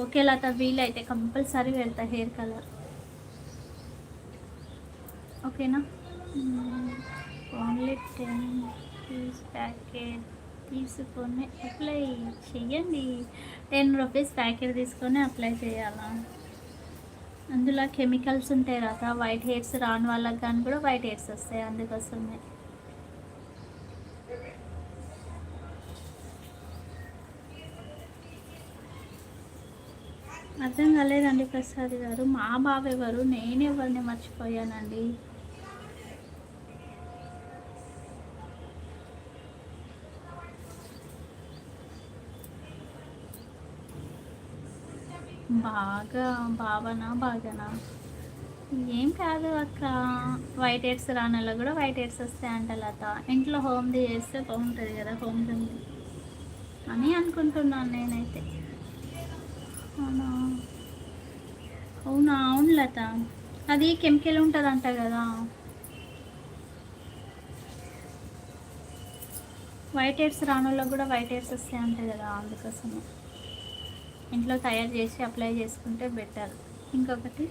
Okay లత, వీలైతే compulsory వెళ్తా hair colour. ఓకేనా? ఓన్లీ 10 రూపీస్ ప్యాకెట్ తీసుకొని అప్లై చెయ్యండి. 10 రూపీస్ ప్యాకెట్ తీసుకొని అప్లై చేయాలా? అందులో కెమికల్స్ ఉంటాయి కదా, వైట్ హెయిర్స్ రాని వాళ్ళకి కానీ కూడా వైట్ హెయిర్స్ వస్తాయి, అందుకోసమే. అర్థం కాలేదండి ప్రసాద్ గారు. మా బావ ఎవరు, నేను ఎవరిని మర్చిపోయానండి. బాగా బాగానా? ఏం కాదు అక్క, వైట్ హెయిర్స్ రానలో కూడా వైట్ హెయిర్స్ వస్తాయంట లత. ఇంట్లో హోమ్ది చేస్తే బాగుంటుంది కదా, హోమ్ రెమెడీ అని అనుకుంటున్నాను నేనైతే. అవునా? అవును లత, అది కెమికల్ ఉంటుందంట కదా. వైట్ హెయిర్స్ రానుల్లో కూడా వైట్ హెయిర్స్ వస్తాయంట కదా, అందుకోసమే ఇంట్లో తయారు చేసి అప్లై చేసుకుంటే బెటర్. ఇంకొకటి